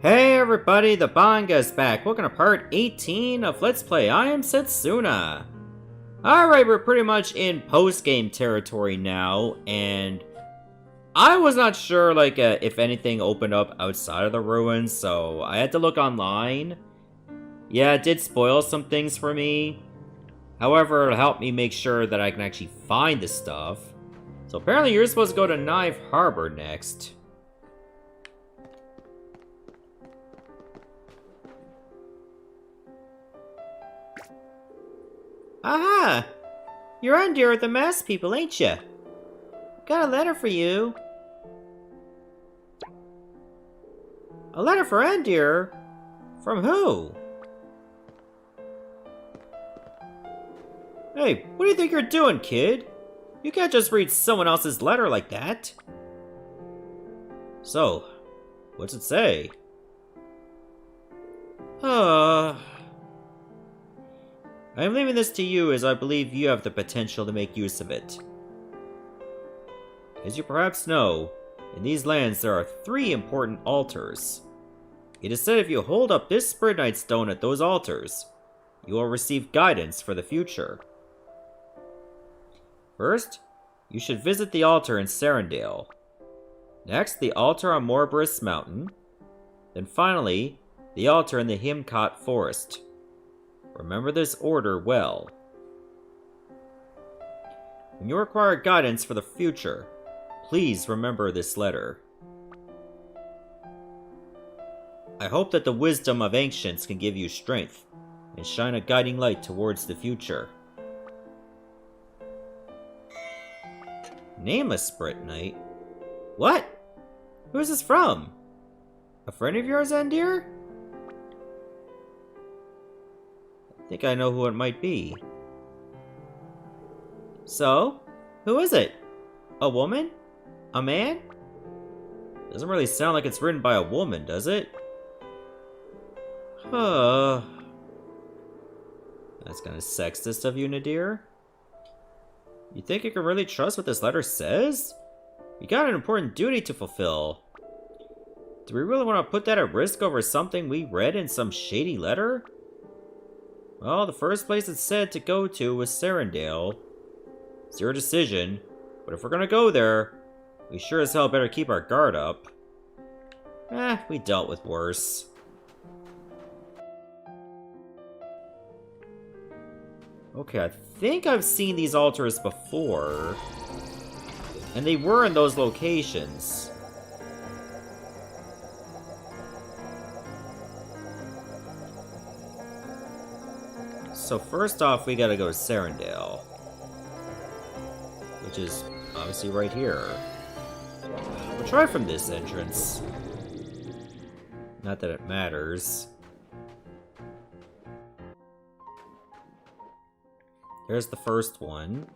Hey everybody, the Banga's back. Welcome to part 18 of Let's Play I Am Setsuna. Alright, we're pretty much in post-game territory now, and I was not sure if anything opened up outside of the ruins, so I had to look online. Yeah, it did spoil some things for me. However, it'll help me make sure that I can actually find the stuff. So apparently you're supposed to go to Knife Harbor next. Aha! You're Andir with the mask people, ain't ya? Got a letter for you. A letter for Andir? From who? Hey, what do you think you're doing, kid? You can't just read someone else's letter like that. So, what's it say? I am leaving this to you as I believe you have the potential to make use of it. As you perhaps know, in these lands there are 3 important altars. It is said if you hold up this Spritnite stone at those altars, you will receive guidance for the future. First, you should visit the altar in Serendale. Next, the altar on Morbrus Mountain. Then finally, the altar in the Himcot Forest. Remember this order well. When you require guidance for the future, please remember this letter. I hope that the wisdom of ancients can give you strength and shine a guiding light towards the future. Nameless Spritnite? What? Who is this from? A friend of yours, Andir? I think I know who it might be. So, who is it? A woman? A man? Doesn't really sound like it's written by a woman, does it? Huh. That's kind of sexist of you, Nadir. You think you can really trust what this letter says? You got an important duty to fulfill. Do we really want to put that at risk over something we read in some shady letter? Well, the first place it said to go to was Serendale. It's your decision, but if we're gonna go there, we sure as hell better keep our guard up. We dealt with worse. Okay, I think I've seen these altars before. And they were in those locations. So first off, we gotta go to Serendale. Which is obviously right here. We'll try from this entrance. Not that it matters. There's the first one.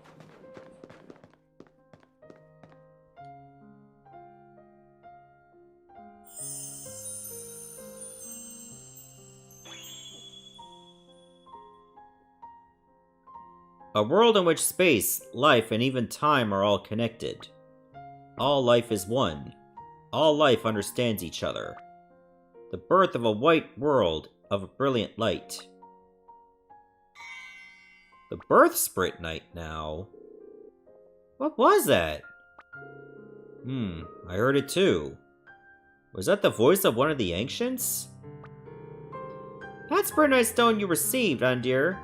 A world in which space, life, and even time are all connected. All life is one. All life understands each other. The birth of a white world of a brilliant light. The birth Spritnite now. What was that? I heard it too. Was that the voice of one of the ancients? That Spritnite stone you received, Andir.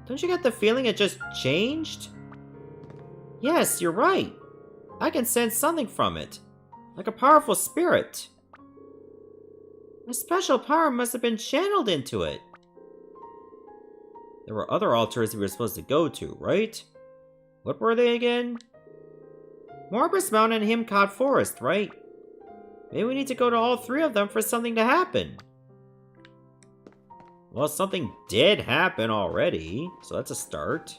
Don't you get the feeling it just changed? Yes, you're right. I can sense something from it. Like a powerful spirit. A special power must have been channeled into it. There were other altars we were supposed to go to, right? What were they again? Morbrus Mountain and Himcot Forest, right? Maybe we need to go to all 3 of them for something to happen. Well, something did happen already, so that's a start.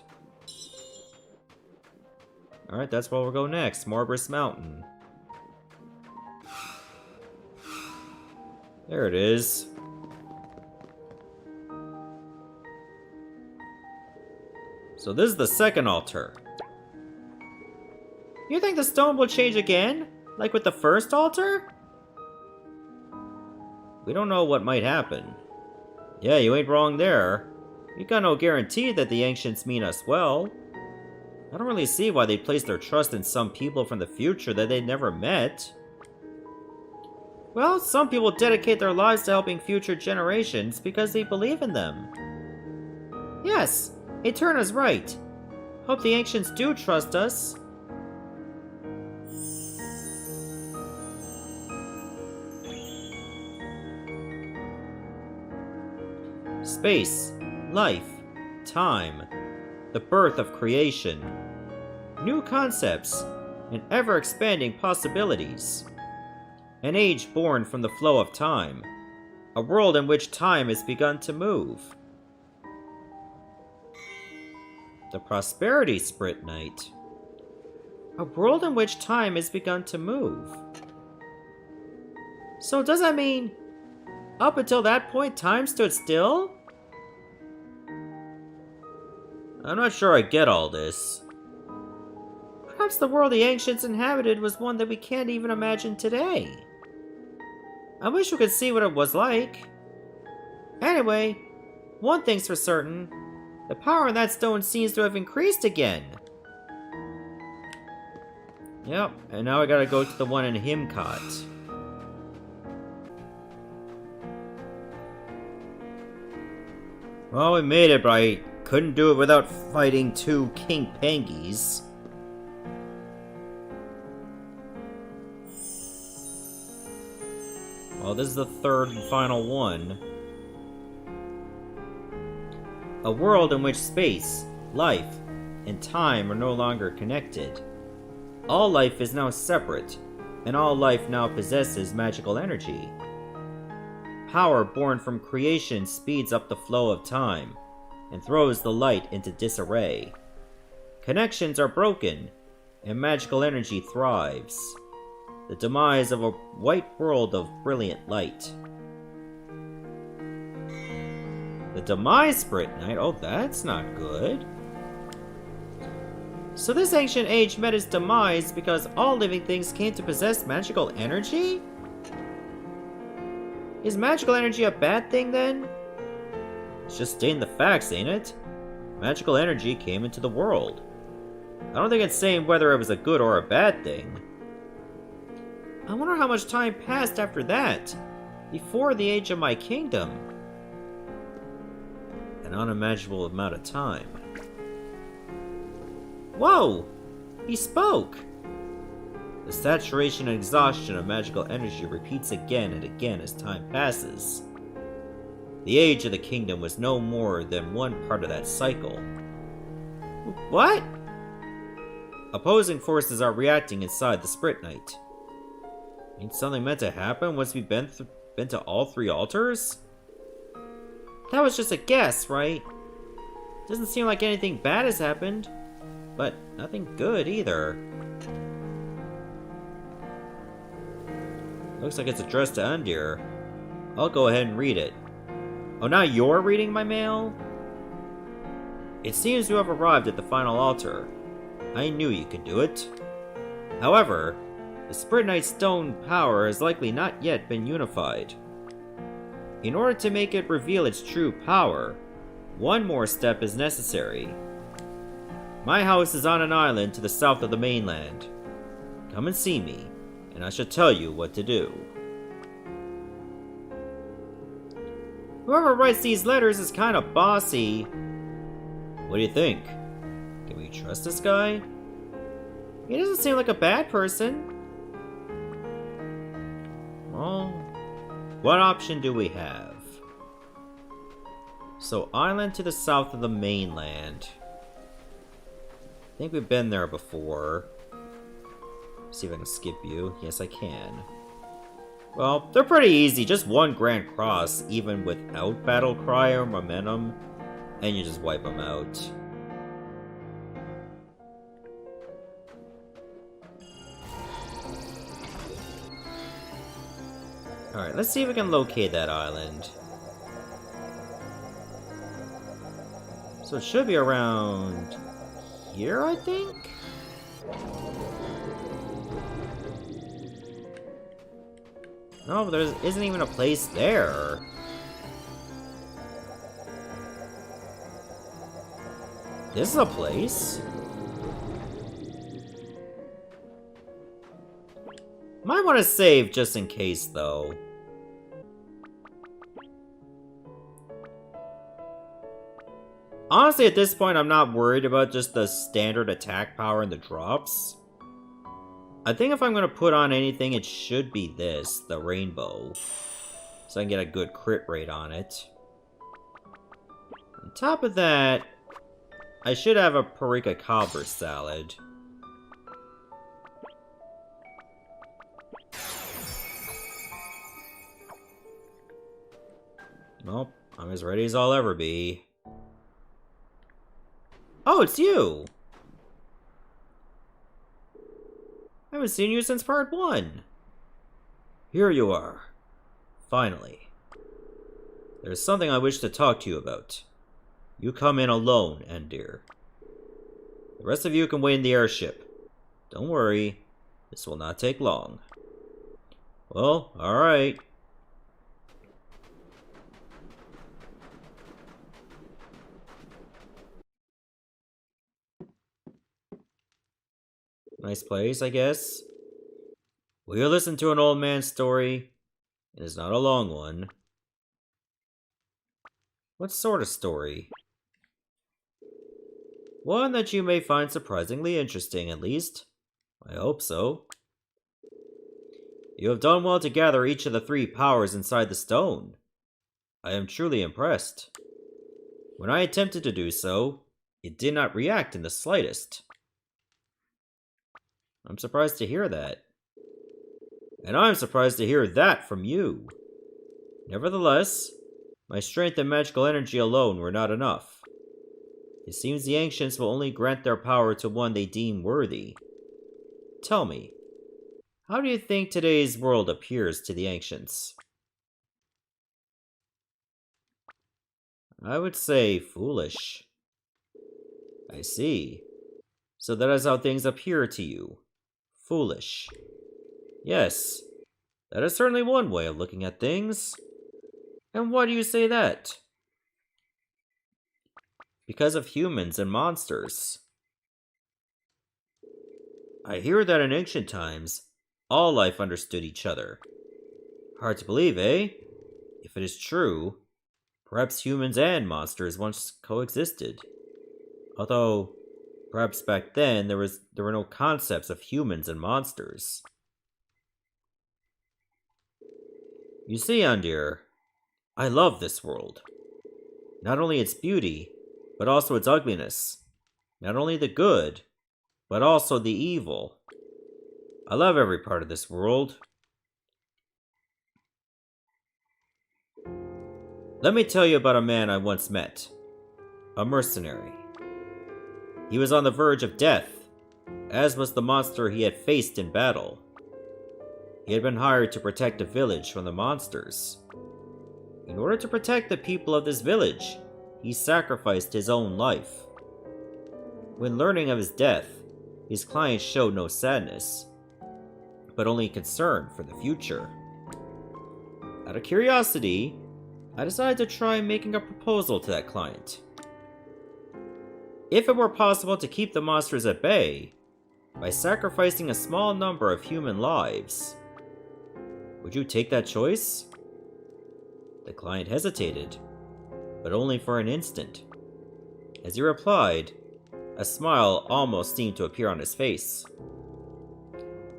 Alright, that's where we'll go next, Morbrus Mountain. There it is. So this is the second altar. You think the stone will change again? Like with the first altar? we don't know what might happen. Yeah, you ain't wrong there. You got no guarantee that the ancients mean us well. I don't really see why they'd place their trust in some people from the future that they'd never met. Well, some people dedicate their lives to helping future generations because they believe in them. Yes, Eterna's right. Hope the ancients do trust us. Space, life, time, the birth of creation, new concepts, and ever-expanding possibilities. An age born from the flow of time, a world in which time has begun to move. The Prosperity Spritnite. A world in which time has begun to move. So does that mean, up until that point, time stood still? I'm not sure I get all this. Perhaps the world the ancients inhabited was one that we can't even imagine today. I wish we could see what it was like. Anyway, one thing's for certain. The power in that stone seems to have increased again. Yep, and now I gotta go to the one in Himcot. Well, we made it, but I couldn't do it without fighting 2 King Pangies. Well, this is the third and final one. A world in which space, life, and time are no longer connected. All life is now separate, and all life now possesses magical energy. Power born from creation speeds up the flow of time, and throws the light into disarray. Connections are broken, and magical energy thrives. The demise of a white world of brilliant light. The demise Spritnite? Oh, that's not good. So this ancient age met its demise because all living things came to possess magical energy? Is magical energy a bad thing then? It's just stating the facts, ain't it? Magical energy came into the world. I don't think it's saying whether it was a good or a bad thing. I wonder how much time passed after that, before the age of my kingdom. An unimaginable amount of time. Whoa! He spoke! The saturation and exhaustion of magical energy repeats again and again as time passes. The age of the kingdom was no more than one part of that cycle. What? Opposing forces are reacting inside the Spritnite. Ain't something meant to happen once we've been to all 3 altars? That was just a guess, right? Doesn't seem like anything bad has happened, but nothing good either. Looks like it's addressed to Undir. I'll go ahead and read it. Oh, now you're reading my mail? It seems you have arrived at the final altar. I knew you could do it. However, the Spritnite stone power has likely not yet been unified. In order to make it reveal its true power, one more step is necessary. My house is on an island to the south of the mainland. Come and see me, and I shall tell you what to do. Whoever writes these letters is kind of bossy. What do you think? Can we trust this guy? He doesn't seem like a bad person. Well, what option do we have? So, island to the south of the mainland. I think we've been there before. See if I can skip you. Yes, I can. Well, they're pretty easy. Just 1 Grand Cross, even without Battle Cry or Momentum, and you just wipe them out. Alright, let's see if we can locate that island. So it should be around here, I think? No, but there isn't even a place there. This is a place? Might want to save just in case, though. Honestly, at this point, I'm not worried about just the standard attack power and the drops. I think if I'm going to put on anything, it should be this, the rainbow. So I can get a good crit rate on it. On top of that, I should have a paprika cobbler salad. Nope, I'm as ready as I'll ever be. Oh, it's you! I haven't seen you since part 1. Here you are. Finally. There's something I wish to talk to you about. You come in alone, Endir. The rest of you can wait in the airship. Don't worry, this will not take long. Well, alright. Nice place, I guess. We'll listen to an old man's story. It is not a long one. What sort of story? One that you may find surprisingly interesting, at least. I hope so. You have done well to gather each of the 3 powers inside the stone. I am truly impressed. When I attempted to do so, it did not react in the slightest. I'm surprised to hear that. And I'm surprised to hear that from you. Nevertheless, my strength and magical energy alone were not enough. It seems the ancients will only grant their power to one they deem worthy. Tell me, how do you think today's world appears to the ancients? I would say foolish. I see. So that is how things appear to you. Foolish. Yes, that is certainly one way of looking at things. And why do you say that? Because of humans and monsters. I hear that in ancient times, all life understood each other. Hard to believe, eh? If it is true, perhaps humans and monsters once coexisted. Although, perhaps back then there were no concepts of humans and monsters. You see, Andir, I love this world. Not only its beauty, but also its ugliness. Not only the good, but also the evil. I love every part of this world. Let me tell you about a man I once met. A mercenary. He was on the verge of death, as was the monster he had faced in battle. He had been hired to protect a village from the monsters. In order to protect the people of this village, he sacrificed his own life. When learning of his death, his client showed no sadness, but only concern for the future. Out of curiosity, I decided to try making a proposal to that client. If it were possible to keep the monsters at bay, by sacrificing a small number of human lives, would you take that choice? The client hesitated, but only for an instant. As he replied, a smile almost seemed to appear on his face.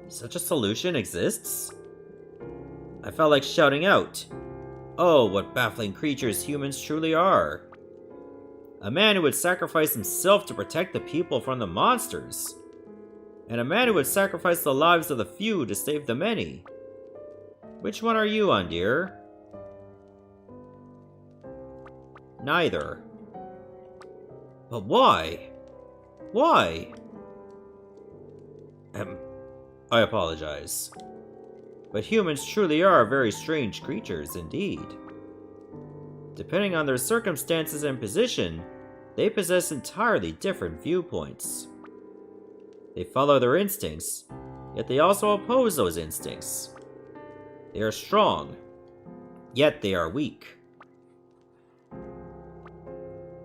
Such a solution exists? I felt like shouting out, "Oh, what baffling creatures humans truly are! A man who would sacrifice himself to protect the people from the monsters, and a man who would sacrifice the lives of the few to save the many. Which one are you, Andir?" Neither. But why? Why? I apologize. But humans truly are very strange creatures indeed. Depending on their circumstances and position, they possess entirely different viewpoints. They follow their instincts, yet they also oppose those instincts. They are strong, yet they are weak.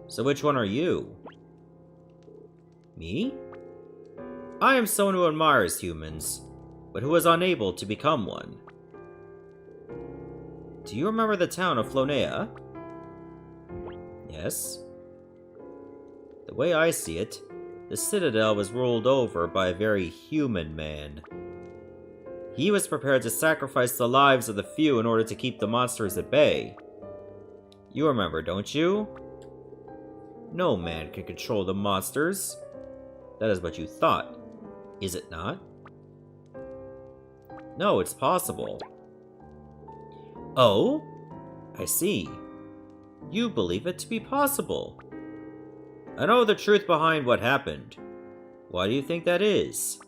So which one are you? Me? I am someone who admires humans, but who is unable to become one. Do you remember the town of Flonea? Yes. The way I see it, the citadel was ruled over by a very human man. He was prepared to sacrifice the lives of the few in order to keep the monsters at bay. You remember, don't you? No man can control the monsters. That is what you thought, is it not? No, it's possible. Oh? I see. You believe it to be possible. I know the truth behind what happened. Why do you think that is?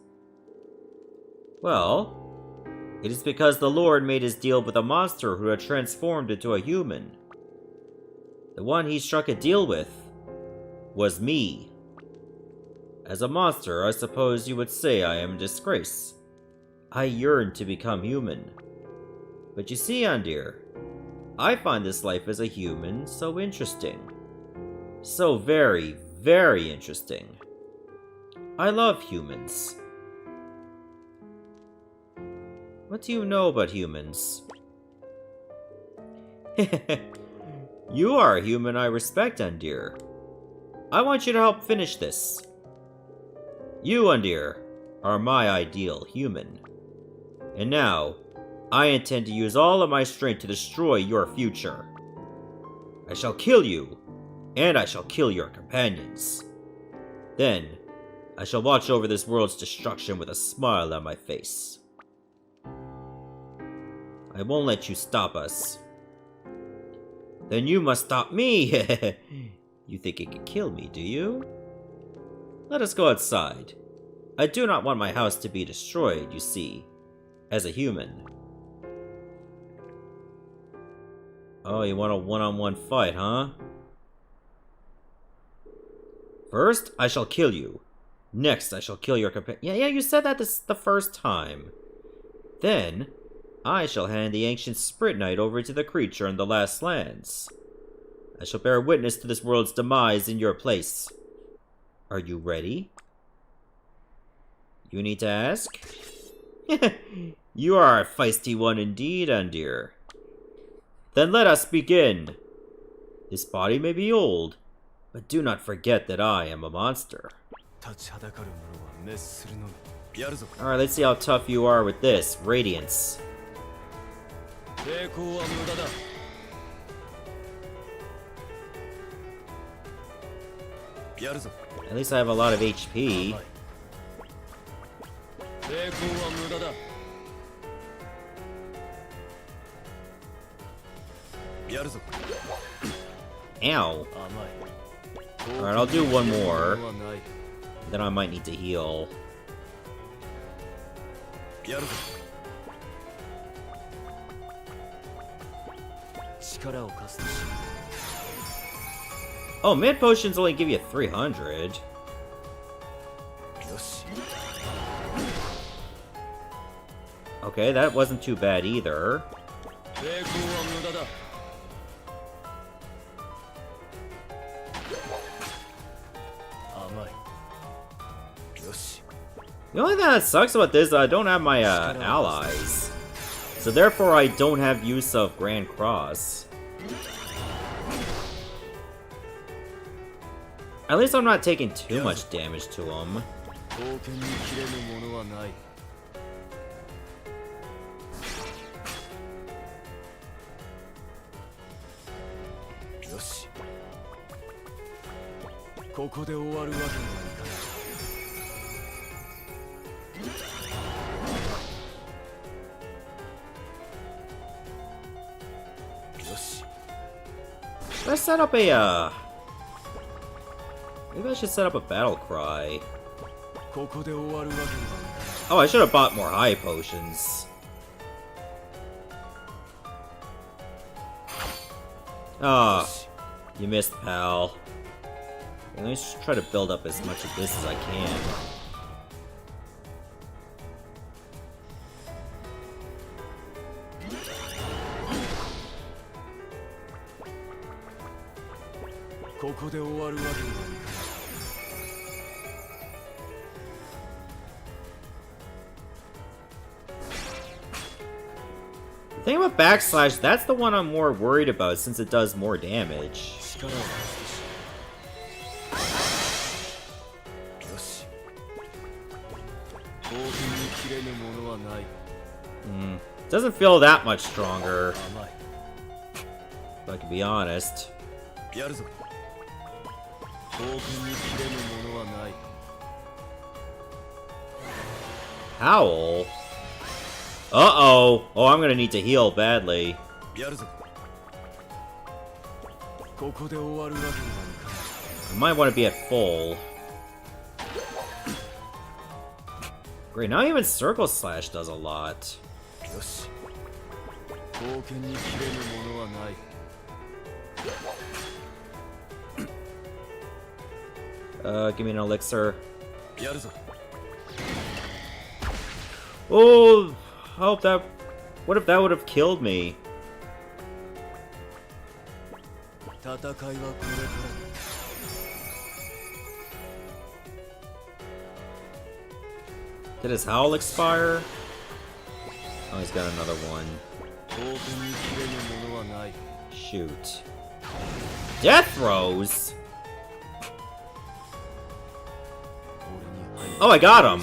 Well, it is because the Lord made his deal with a monster who had transformed into a human. The one he struck a deal with was me. As a monster, I suppose you would say I am a disgrace. I yearn to become human. But you see, Andir, I find this life as a human so interesting. So very, very interesting. I love humans. What do you know about humans? You are a human I respect, Andir. I want you to help finish this. You, Andir, are my ideal human. And now, I intend to use all of my strength to destroy your future. I shall kill you, and I shall kill your companions. Then, I shall watch over this world's destruction with a smile on my face. I won't let you stop us. Then you must stop me! You think it could kill me, do you? Let us go outside. I do not want my house to be destroyed, you see, as a human. Oh, you want a one-on-one fight, huh? First, I shall kill you. Next, I shall kill your companion. Yeah, you said that the first time. Then, I shall hand the ancient Spritnite over to the creature in the Last Lands. I shall bear witness to this world's demise in your place. Are you ready? You need to ask? You are a feisty one indeed, Andir. Then let us begin. This body may be old, but do not forget that I am a monster. Alright, let's see how tough you are with this. Radiance. At least I have a lot of HP. Ow. Alright, I'll do one more. Then I might need to heal. Oh, mid potions only give you 300. Okay, that wasn't too bad either. The only thing that sucks about this is I don't have my allies. So therefore I don't have use of Grand Cross. At least I'm not taking too much damage to him. Should I set up a, maybe I should set up a battle cry. Oh, I should have bought more high potions. Ah, you missed, pal. Let me just try to build up as much of this as I can. ここで終わるわけにはいかない。The thing about backslash, that's the one I'm more worried about since it does more damage. Doesn't feel that much stronger, if I can be honest. Howl? Uh-oh. Oh, I'm gonna need to heal badly. I might want to be at full. Great, now even Circle Slash does a lot. Give me an elixir. Oh, I hope that... What if that would have killed me? Did his howl expire? Oh, he's got another one. Shoot. Death throws? Oh, I got him!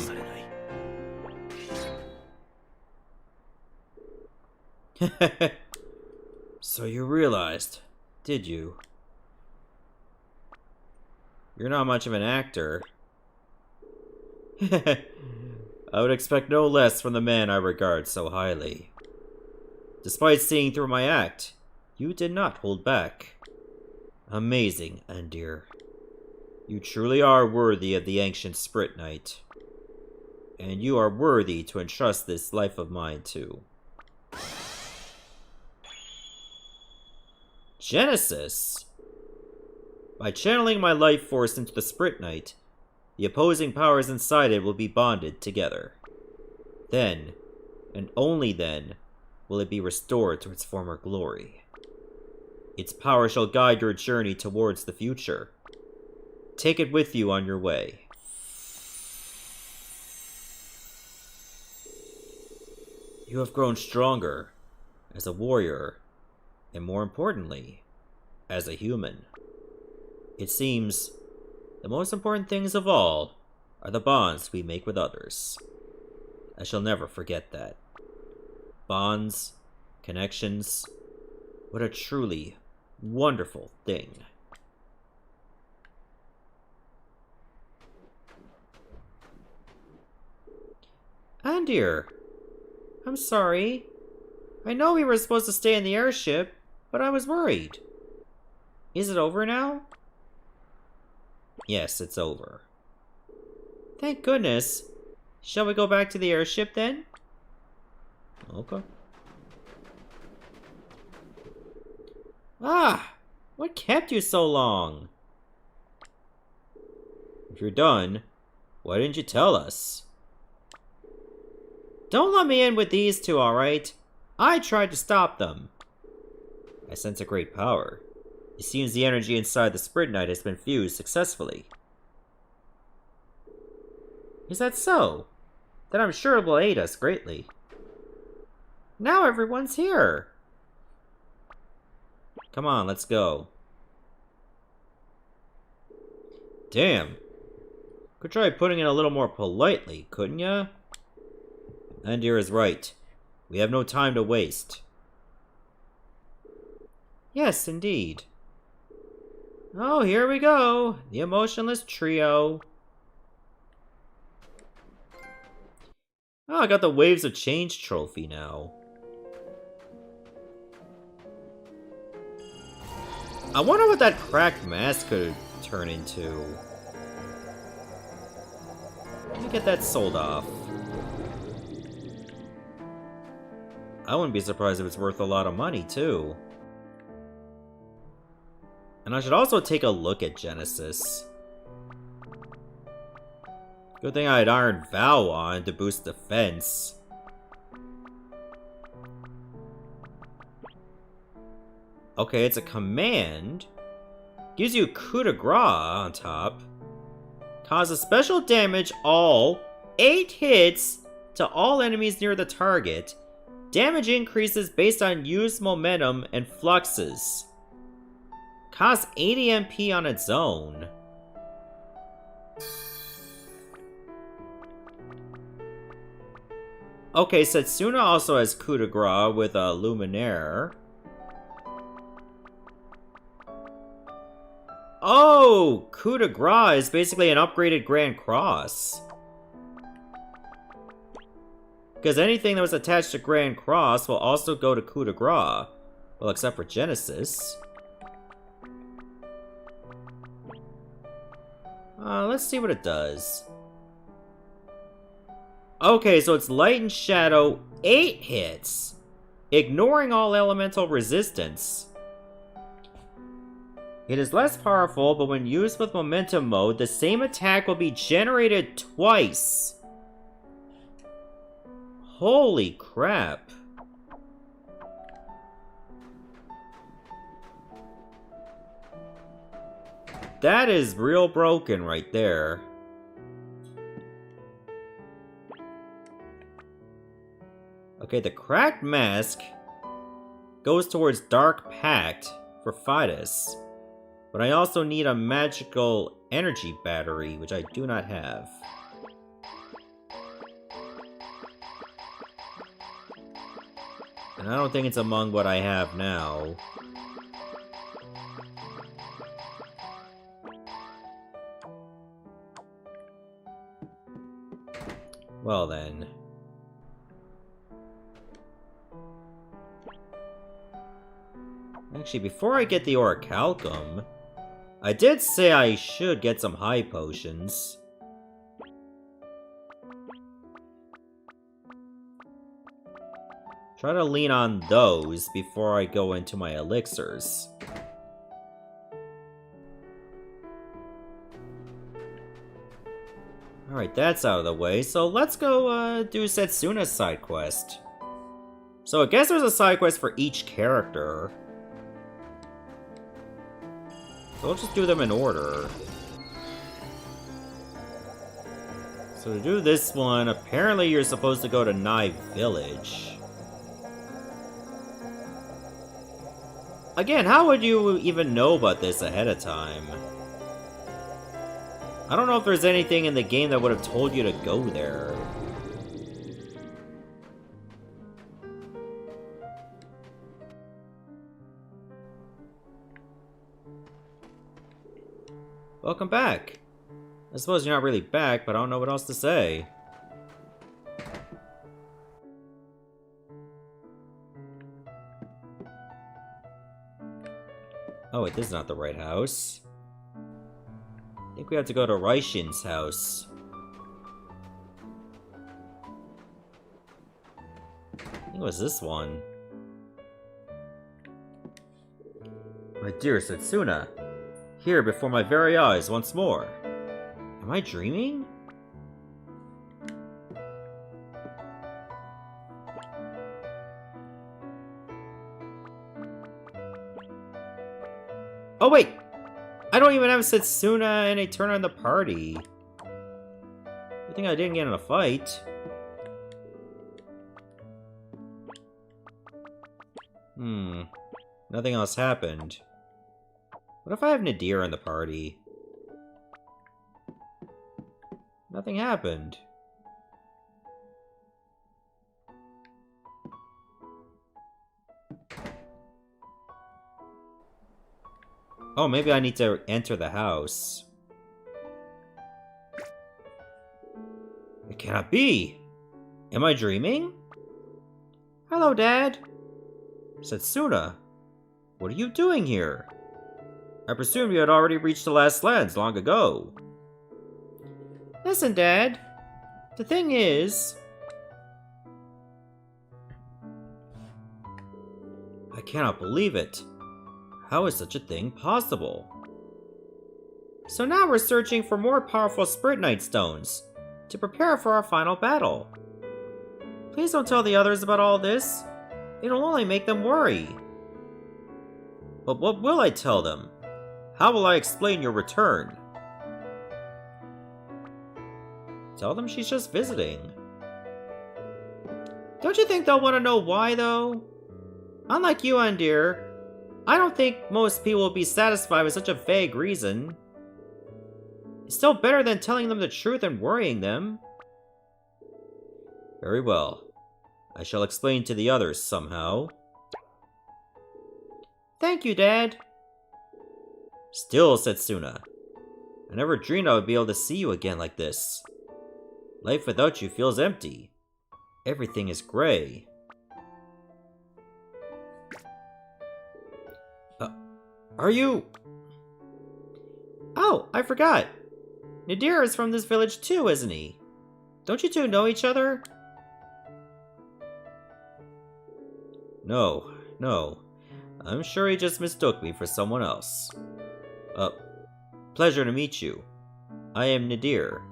So you realized, did you? You're not much of an actor. I would expect no less from the man I regard so highly. Despite seeing through my act, you did not hold back. Amazing, Andir. You truly are worthy of the ancient Spritnite. And you are worthy to entrust this life of mine to. Genesis? By channeling my life force into the Spritnite, the opposing powers inside it will be bonded together. Then, and only then, will it be restored to its former glory. Its power shall guide your journey towards the future. Take it with you on your way. You have grown stronger as a warrior, and more importantly, as a human. It seems the most important things of all are the bonds we make with others. I shall never forget that. Bonds, connections, what a truly wonderful thing. Andir, I'm sorry. I know we were supposed to stay in the airship, but I was worried. Is it over now? Yes, it's over. Thank goodness. Shall we go back to the airship then? Okay. Ah! What kept you so long? If you're done, why didn't you tell us? Don't let me in with these two, alright? I tried to stop them. I sense a great power. It seems the energy inside the Spritnite has been fused successfully. Is that so? Then I'm sure it will aid us greatly. Now everyone's here! Come on, let's go. Damn. Could try putting it a little more politely, couldn't ya? Andir is right. We have no time to waste. Yes, indeed. Oh, here we go. The emotionless trio. Oh, I got the Waves of Change trophy now. I wonder what that cracked mask could turn into. Let me get that sold off. I wouldn't be surprised if it's worth a lot of money, too. And I should also take a look at Genesis. Good thing I had Iron Vow on to boost defense. Okay, it's a command. Gives you coup de grace on top. Causes special damage all 8 hits to all enemies near the target. Damage increases based on used momentum and fluxes. Costs 80 MP on its own. Okay, Setsuna also has coup de grace with a Luminaire. Oh! Coup de grace is basically an upgraded Grand Cross. Because anything that was attached to Grand Cross will also go to coup de grace. Well, except for Genesis. Let's see what it does. Okay, so it's Light and Shadow, 8 hits. Ignoring all elemental resistance. It is less powerful, but when used with momentum mode, the same attack will be generated twice. Holy crap. That is real broken right there. Okay, the Cracked Mask goes towards Dark Pact for Fidus. But I also need a magical energy battery, which I do not have. And I don't think it's among what I have now. Well then. Actually, before I get the Orichalcum, I did say I should get some high potions. Try to lean on those before I go into my elixirs. Alright, that's out of the way, so let's go do Setsuna's side quest. So I guess there's a side quest for each character. So we'll just do them in order. So to do this one, apparently you're supposed to go to Nye Village. Again, how would you even know about this ahead of time? I don't know if there's anything in the game that would have told you to go there. Welcome back. I suppose you're not really back, but I don't know what else to say. Oh wait, this is not the right house. I think we have to go to Raishin's house. I think it was this one. My dear Setsuna, here before my very eyes once more. Am I dreaming? Oh wait! I don't even have Setsuna and a turn on the party. I think I didn't get in a fight. Nothing else happened. What if I have Nadir in the party? Nothing happened. Oh, maybe I need to enter the house. It cannot be! Am I dreaming? Hello, Dad. Setsuna, what are you doing here? I presumed you had already reached the last lands long ago. Listen, Dad. The thing is... I cannot believe it. How is such a thing possible? So now we're searching for more powerful Spritnite stones to prepare for our final battle. Please don't tell the others about all this. It'll only make them worry. But what will I tell them? How will I explain your return? Tell them she's just visiting. Don't you think they'll want to know why, though? Unlike you, Andir, I don't think most people will be satisfied with such a vague reason. It's still better than telling them the truth and worrying them. Very well. I shall explain to the others somehow. Thank you, Dad. Still, Setsuna. I never dreamed I would be able to see you again like this. Life without you feels empty. Everything is gray. Are you... Oh, I forgot. Nadir is from this village too, isn't he? Don't you two know each other? No. I'm sure he just mistook me for someone else. Pleasure to meet you. I am Nadir.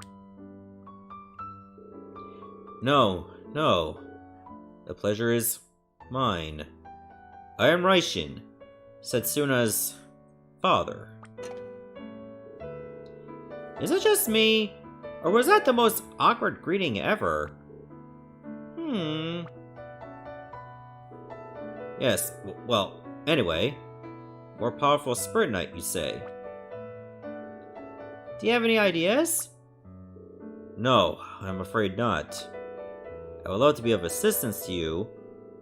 No. The pleasure is mine. I am Raishin, Setsuna's father. Is it just me? Or was that the most awkward greeting ever? Yes, well, anyway. More powerful Spritnite, you say? Do you have any ideas? No, I'm afraid not. I would love to be of assistance to you,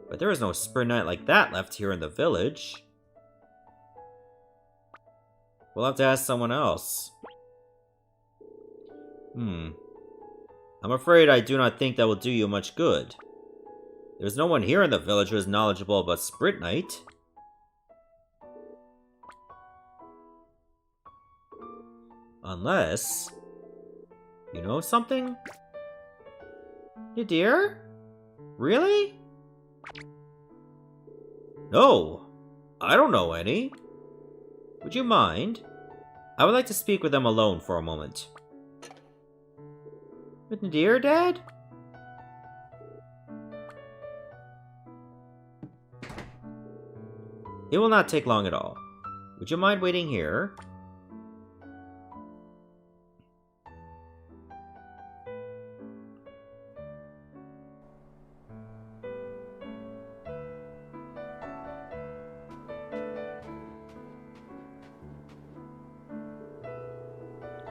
but there is no Spritnite like that left here in the village. We'll have to ask someone else. I'm afraid I do not think that will do you much good. There's no one here in the village who is knowledgeable about Spritnite. Unless... you know something? Nadir? Really? No, I don't know any. Would you mind? I would like to speak with them alone for a moment. With Nadir, Dad? It will not take long at all. Would you mind waiting here?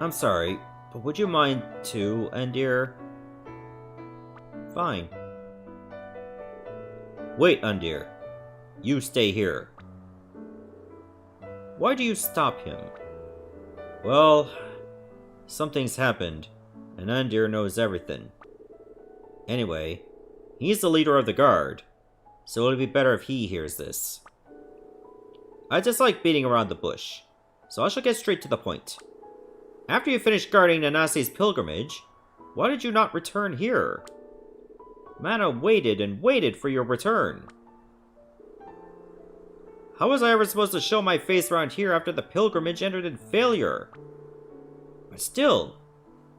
I'm sorry, but would you mind too, Andir? Fine. Wait, Andir. You stay here. Why do you stop him? Well, something's happened, and Andir knows everything. Anyway, he's the leader of the guard, so it'll be better if he hears this. I dislike beating around the bush, so I shall get straight to the point. After you finished guarding Nanase's pilgrimage, why did you not return here? Mana waited and waited for your return. How was I ever supposed to show my face around here after the pilgrimage ended in failure? But still,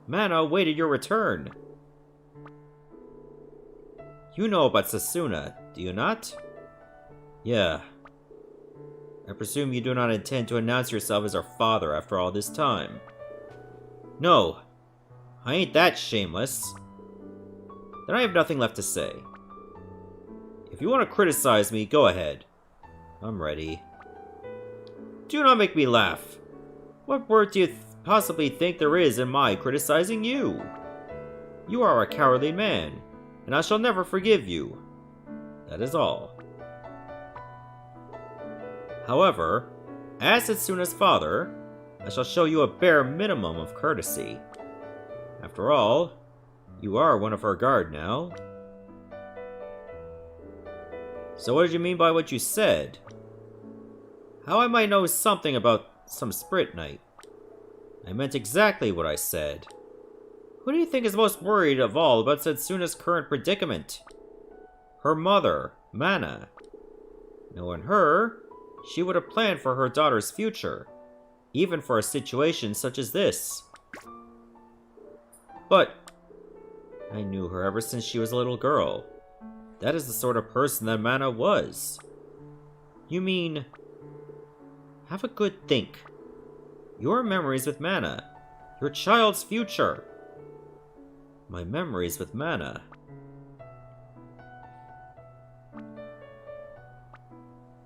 Mana awaited your return. You know about Setsuna, do you not? Yeah. I presume you do not intend to announce yourself as our father after all this time. No, I ain't that shameless. Then I have nothing left to say. If you want to criticize me, go ahead. I'm ready. Do not make me laugh. What word do you possibly think there is in my criticizing you? You are a cowardly man, and I shall never forgive you. That is all. However, as Setsuna's father, I shall show you a bare minimum of courtesy. After all, you are one of her guard now. So what did you mean by what you said? How I might know something about some Spritnite. I meant exactly what I said. Who do you think is most worried of all about Setsuna's current predicament? Her mother, Mana. Knowing her, she would have planned for her daughter's future, even for a situation such as this. But I knew her ever since she was a little girl. That is the sort of person that Mana was. You mean... Have a good think. Your memories with Mana. Your child's future. My memories with Mana.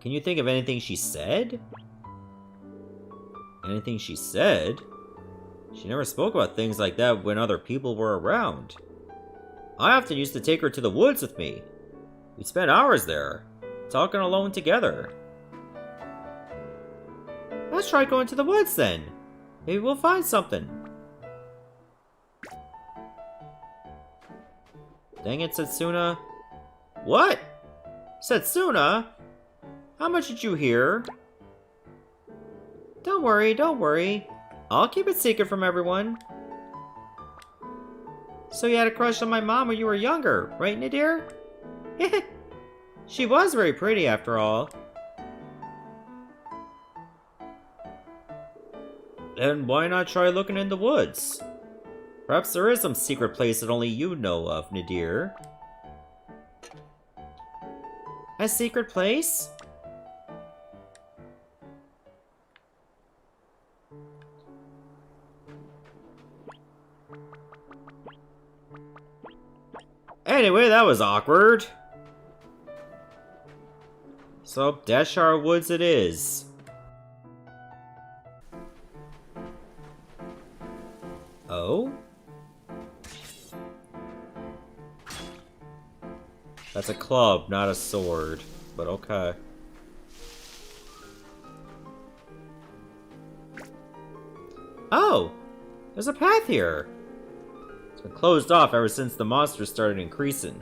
Can you think of anything she said? Anything she said? She never spoke about things like that when other people were around. I often used to take her to the woods with me. We'd spend hours there, talking alone together. Let's try going to the woods then. Maybe we'll find something. Dang it, Setsuna. What? Setsuna? How much did you hear? Don't worry, don't worry. I'll keep it secret from everyone. So you had a crush on my mom when you were younger, right, Nadir? She was very pretty after all. Then why not try looking in the woods? Perhaps there is some secret place that only you know of, Nadir. A secret place? Anyway, that was awkward. So, Dashar Woods it is. Oh? That's a club, not a sword. But okay. Oh! There's a path here! It's been closed off ever since the monsters started increasing.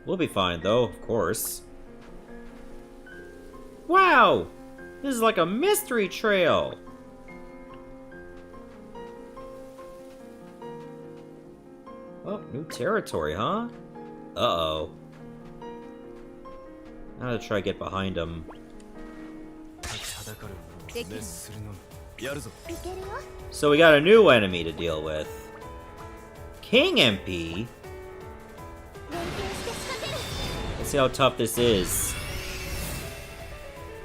We'll be fine though, of course. Wow! This is like a mystery trail! Oh, new territory, huh? Uh-oh. I'm gonna try to get behind him. So we got a new enemy to deal with. King MP? Let's see how tough this is.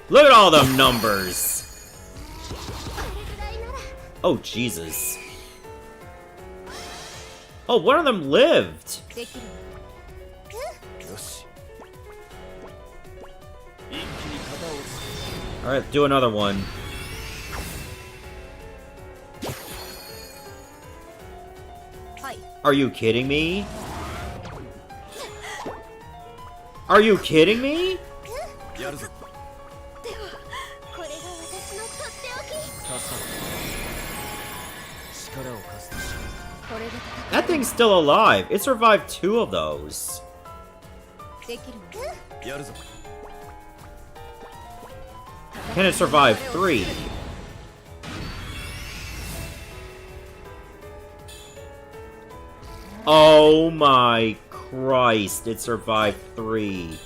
Look at all them numbers! Oh, Jesus. Oh, one of them lived! Alright, do another one. Are you kidding me? Are you kidding me? That thing's still alive. It survived 2 of those. Can it survive 3? Oh my Christ, it survived 3.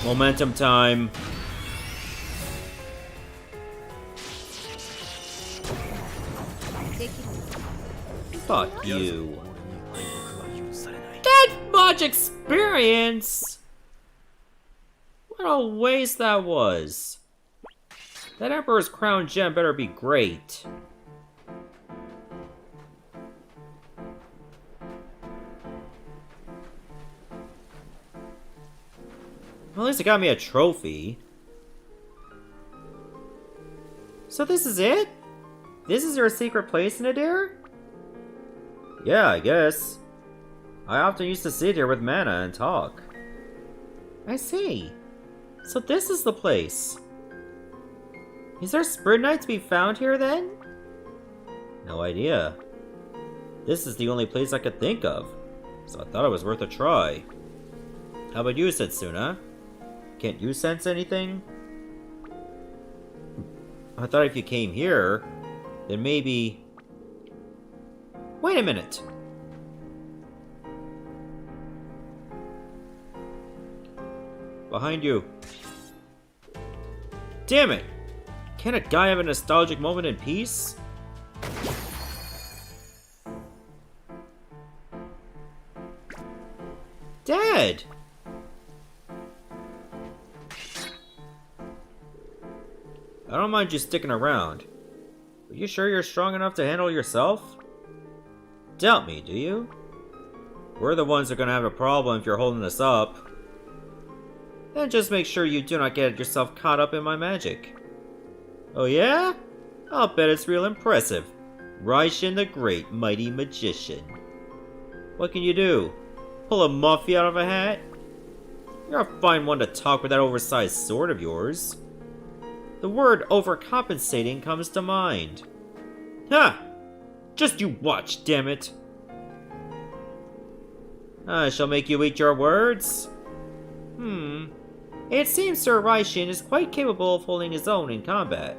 Momentum time. Fuck you. That much experience! What a waste that was. That Emperor's Crown gem better be great. Well, at least it got me a trophy. So this is it? This is your secret place, Nadir? Yeah, I guess. I often used to sit here with Mana and talk. I see. So this is the place. Is there Spritnite to be found here then? No idea. This is the only place I could think of, so I thought it was worth a try. How about you, Setsuna? Can't you sense anything? I thought if you came here, then maybe... Wait a minute! Behind you. Damn it! Can't a guy have a nostalgic moment in peace? Dad! I don't mind you sticking around. Are you sure you're strong enough to handle yourself? Doubt me, do you? We're the ones who are gonna have a problem if you're holding us up. Then just make sure you do not get yourself caught up in my magic. Oh yeah? I'll bet it's real impressive. Raishin the Great Mighty Magician. What can you do? Pull a muffy out of a hat? You're a fine one to talk with that oversized sword of yours. The word overcompensating comes to mind. Ha! Just you watch, damn it! I shall make you eat your words. It seems Sir Raishin is quite capable of holding his own in combat.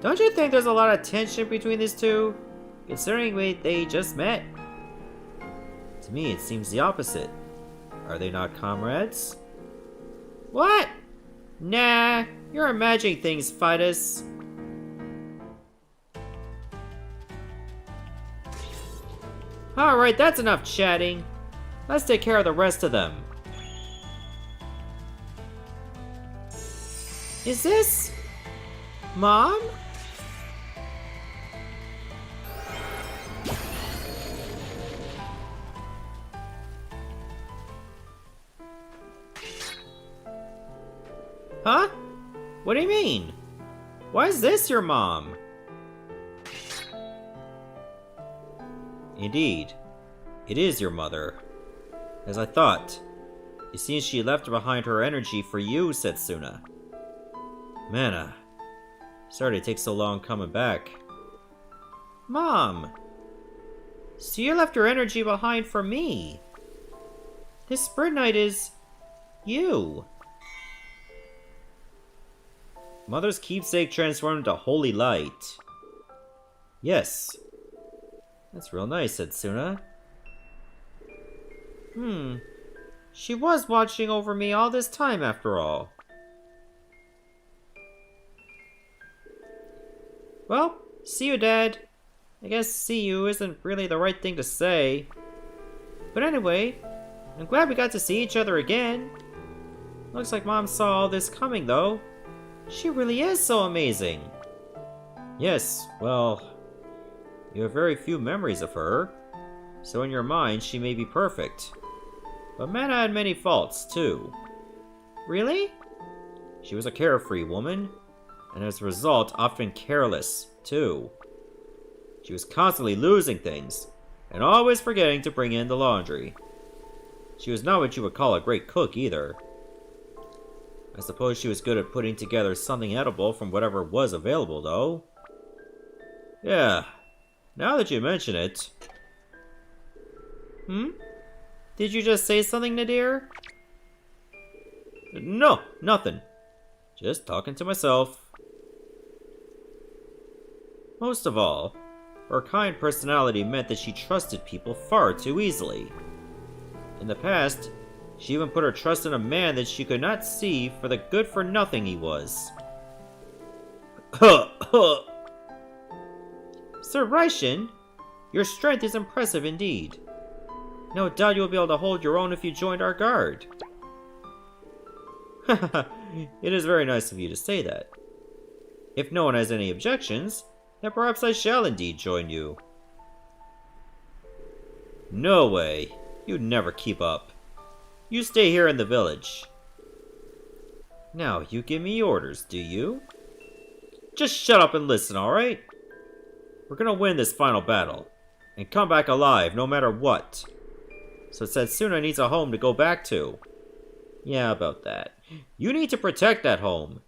Don't you think there's a lot of tension between these two, considering they just met? To me, it seems the opposite. Are they not comrades? What? Nah, you're imagining things, Fidus. Alright, that's enough chatting. Let's take care of the rest of them. Is this... Mom? Huh? What do you mean? Why is this your mom? Indeed, it is your mother. As I thought. It seems she left behind her energy for you, Setsuna. Mana. Sorry to take so long coming back. Mom! So you left your energy behind for me. This Spritnite is... you. Mother's keepsake transformed into holy light. Yes. That's real nice, Setsuna. She was watching over me all this time after all. Well, see you, Dad. I guess see you isn't really the right thing to say. But anyway, I'm glad we got to see each other again. Looks like Mom saw all this coming, though. She really is so amazing. Yes, well, you have very few memories of her, so in your mind she may be perfect. But Mana had many faults, too. Really? She was a carefree woman, and as a result, often careless, too. She was constantly losing things, and always forgetting to bring in the laundry. She was not what you would call a great cook, either. I suppose she was good at putting together something edible from whatever was available, though. Yeah, now that you mention it... Did you just say something, Nadir? No, nothing. Just talking to myself. Most of all, her kind personality meant that she trusted people far too easily. In the past, she even put her trust in a man that she could not see for the good-for-nothing he was. Sir Raishin, your strength is impressive indeed. No doubt you'll be able to hold your own if you joined our guard. It is very nice of you to say that. If no one has any objections, then perhaps I shall indeed join you. No way. You'd never keep up. You stay here in the village. Now, you give me orders, do you? Just shut up and listen, alright? We're gonna win this final battle, and come back alive no matter what. So Setsuna needs a home to go back to. Yeah, about that. You need to protect that home.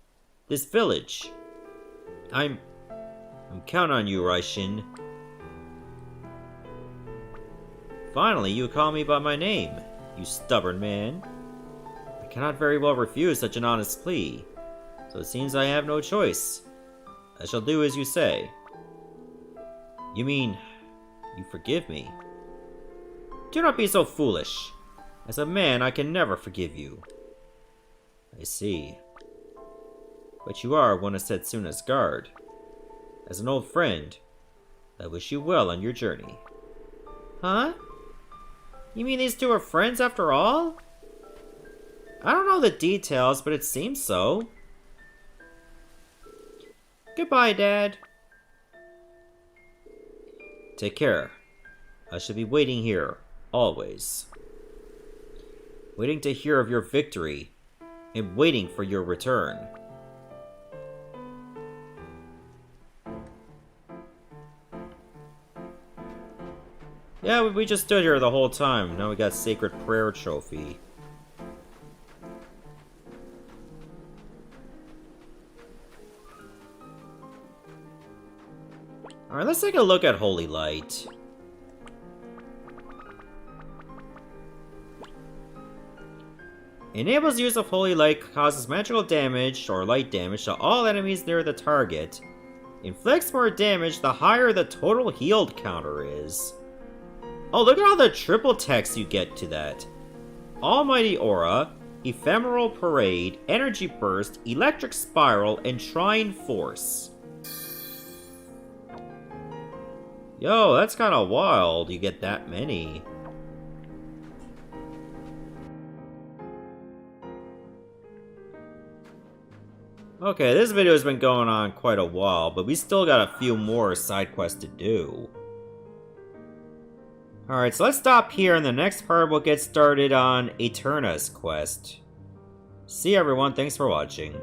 This village. I'm counting on you, Raishin. Finally, you call me by my name, you stubborn man. I cannot very well refuse such an honest plea, so it seems I have no choice. I shall do as you say. You mean, you forgive me? Do not be so foolish. As a man, I can never forgive you. I see. But you are one of Setsuna's guard. As an old friend, I wish you well on your journey. Huh? You mean these two are friends after all? I don't know the details, but it seems so. Goodbye, Dad. Take care. I shall be waiting here, always. Waiting to hear of your victory, and waiting for your return. Yeah, we just stood here the whole time. Now we got Sacred Prayer Trophy. Alright, let's take a look at Holy Light. Enables use of Holy Light, causes magical damage or light damage to all enemies near the target. Inflicts more damage the higher the total healed counter is. Oh, look at all the triple text you get to that. Almighty Aura, Ephemeral Parade, Energy Burst, Electric Spiral, and Trine Force. Yo, that's kinda wild, you get that many. Okay, this video has been going on quite a while, but we still got a few more side quests to do. Alright, so let's stop here, and the next part we'll get started on Eterna's quest. See everyone, thanks for watching.